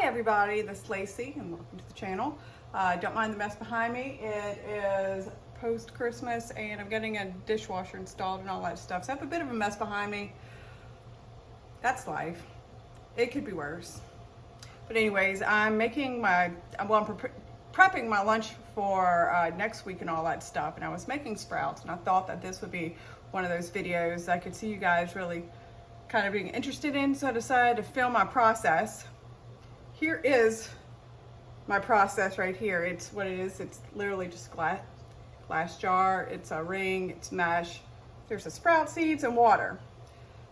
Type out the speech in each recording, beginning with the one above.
Hi everybody, this is Lacey and welcome to the channel. Don't mind the mess behind me. It is post-Christmas and I'm getting a dishwasher installed and all that stuff. So I have a bit of a mess behind me. That's life. It could be worse. But anyways, I'm making prepping my lunch for next week and all that stuff. And I was making sprouts and I thought that this would be one of those videos I could see you guys really kind of being interested in. So I decided to film my process. Here is my process right here. It's what it is. It's literally just glass jar. It's a ring, it's mesh. There's the sprout seeds and water.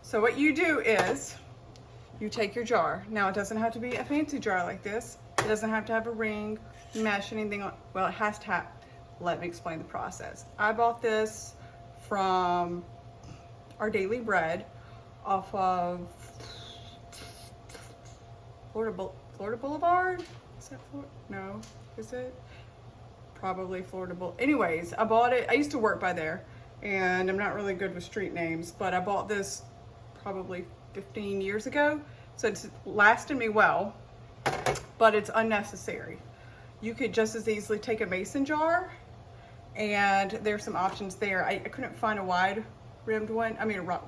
So what you do is you take your jar. Now it doesn't have to be a fancy jar like this. It doesn't have to have a ring, mesh, anything. Well, it has to have. Let me explain the process. I bought this from Our Daily Bread off of Florida Boulevard? Is that Florida? No, is it? Probably Florida Boulevard. Anyways, I bought it. I used to work by there and I'm not really good with street names, but I bought this probably 15 years ago. So it's lasted me well, but it's unnecessary. You could just as easily take a mason jar, and there's some options there. I couldn't find a wide rimmed one. I mean, a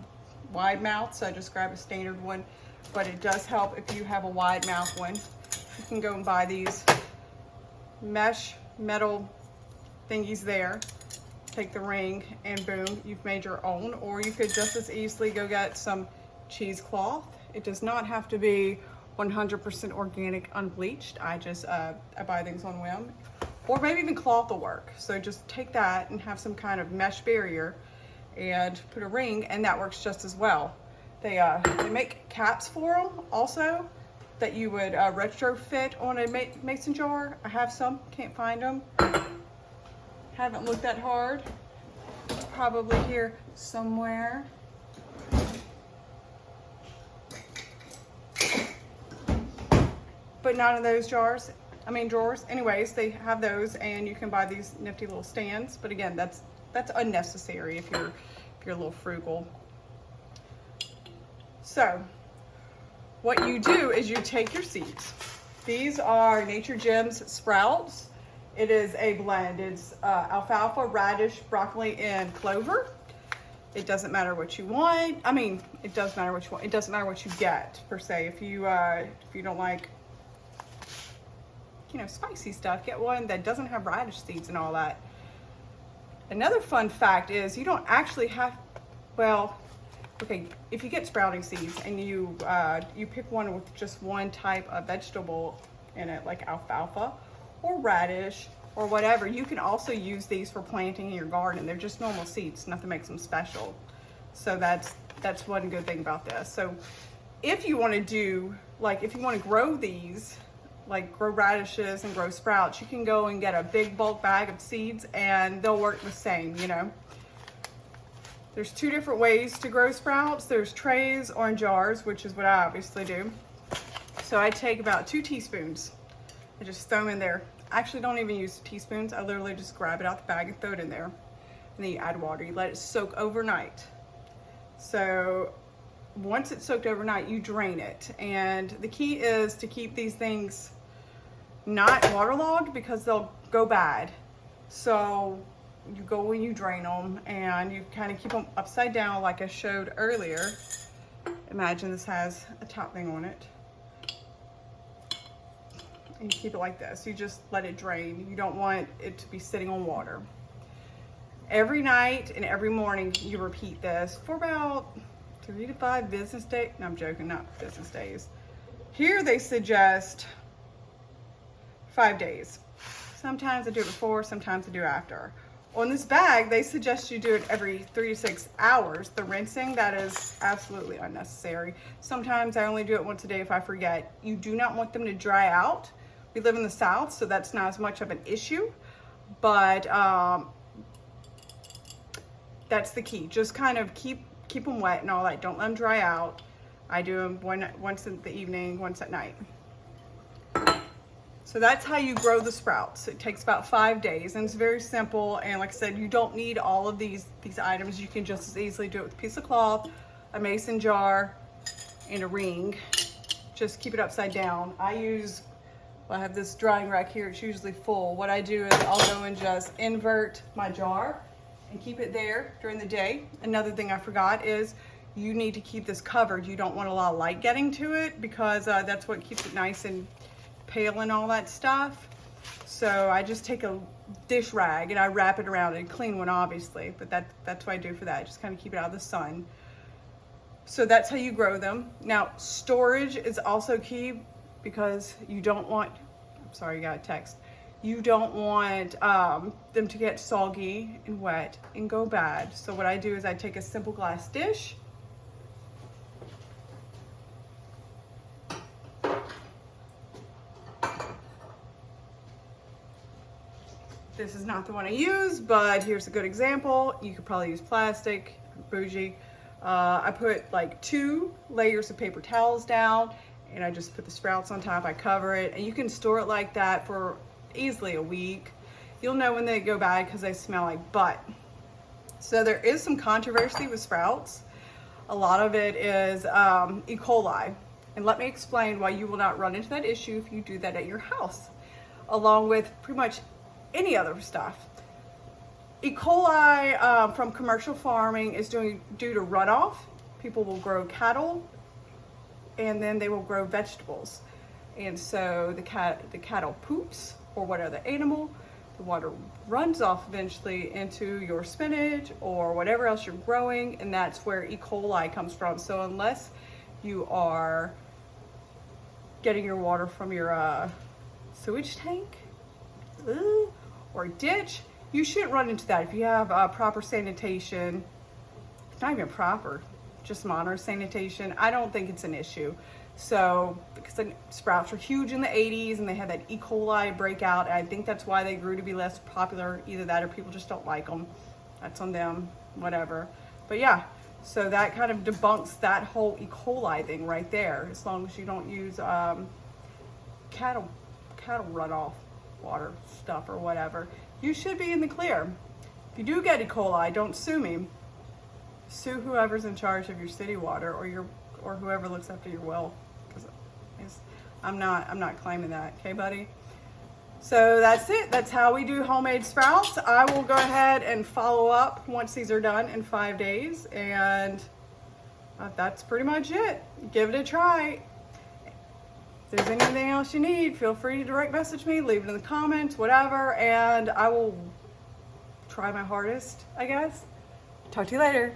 wide mouth, so I just grabbed a standard one. But it does help if you have a wide mouth one. You can go and buy these mesh metal thingies there. Take the ring and boom, you've made your own. Or you could just as easily go get some cheesecloth. It does not have to be 100% organic, unbleached. I buy things on whim. Or maybe even cloth will work. So just take that and have some kind of mesh barrier and put a ring, and that works just as well. They make caps for them also that you would retrofit on a mason jar. I have some, can't find them. Haven't looked that hard. It's probably here somewhere. But not in those drawers. Anyways, they have those, and you can buy these nifty little stands. But again, that's unnecessary if you're a little frugal. So what you do is you take your seeds. These are Nature Gems sprouts. It is a blend. It's alfalfa, radish, broccoli, and clover. It doesn't matter what you want. I mean, it does matter what you want. It doesn't matter what you get per se. If you don't like, spicy stuff, get one that doesn't have radish seeds and all that. Another fun fact is you don't actually have, okay, if you get sprouting seeds and you pick one with just one type of vegetable in it, like alfalfa or radish or whatever, you can also use these for planting in your garden. They're just normal seeds, nothing makes them special. So that's one good thing about this. So if you want to do, if you want to grow these, grow radishes and grow sprouts, you can go and get a big bulk bag of seeds and they'll work the same, There's two different ways to grow sprouts. There's trays or in jars, which is what I obviously do. So I take about 2 teaspoons. I just throw them in there. I actually don't even use teaspoons. I literally just grab it out the bag and throw it in there. And then you add water. You let it soak overnight. So once it's soaked overnight, you drain it. And the key is to keep these things not waterlogged because they'll go bad. So you go when you drain them and you kind of keep them upside down like I showed earlier. Imagine this has a top thing on it. And you keep it like this. You just let it drain. You don't want it to be sitting on water. Every night and every morning you repeat this for about 3 to 5 business days. No, I'm joking, not business days. Here they suggest 5 days. Sometimes I do it before, sometimes I do after. On this bag, they suggest you do it every 3 to 6 hours. The rinsing, that is absolutely unnecessary. Sometimes I only do it once a day if I forget. You do not want them to dry out. We live in the South, so that's not as much of an issue, but that's the key. Just kind of keep them wet and all that. Don't let them dry out. I do them once in the evening, once at night. So that's how you grow the sprouts. It takes about 5 days and it's very simple. And like I said, you don't need all of these items. You can just as easily do it with a piece of cloth, a mason jar, and a ring. just keep it upside down. I have this drying rack here, it's usually full. What I do is I'll go and just invert my jar and keep it there during the day. Another thing I forgot is you need to keep this covered. You don't want a lot of light getting to it because that's what keeps it nice and pale and all that stuff. So I just take a dish rag and I wrap it around, a clean one obviously, but that's what I do for that. Just kind of keep it out of the sun. So that's how you grow them. Now, storage is also key because you don't want, I'm sorry, you got a text. You don't want them to get soggy and wet and go bad. So what I do is I take a simple glass dish. This is not the one I use, but here's a good example. You could probably use plastic, bougie. I put like 2 layers of paper towels down and I just put the sprouts on top, I cover it, and you can store it like that for easily a week. You'll know when they go bad because they smell like butt. So there is some controversy with sprouts. A lot of it is E. coli. And let me explain why you will not run into that issue if you do that at your house, along with pretty much any other stuff. E. coli from commercial farming is due to runoff. People will grow cattle and then they will grow vegetables. And so the cattle poops or what other animal, the water runs off eventually into your spinach or whatever else you're growing, and that's where E. coli comes from. So unless you are getting your water from your sewage tank or ditch, you shouldn't run into that. If you have proper sanitation, it's not even proper, just modern sanitation, I don't think it's an issue. So, because the sprouts were huge in the 80s and they had that E. coli breakout, and I think that's why they grew to be less popular. Either that or people just don't like them. That's on them, whatever. But yeah, so that kind of debunks that whole E. coli thing right there, as long as you don't use cattle runoff water stuff or whatever. You should be in the clear. If you do get E. coli, don't sue me. Sue whoever's in charge of your city water or whoever looks after your well, because I'm not claiming that. Okay, buddy? So that's it. That's how we do homemade sprouts. I will go ahead and follow up once these are done in 5 days, and that's pretty much it. Give it a try. If there's anything else you need, feel free to direct message me, leave it in the comments, whatever, and I will try my hardest, I guess. Talk to you later.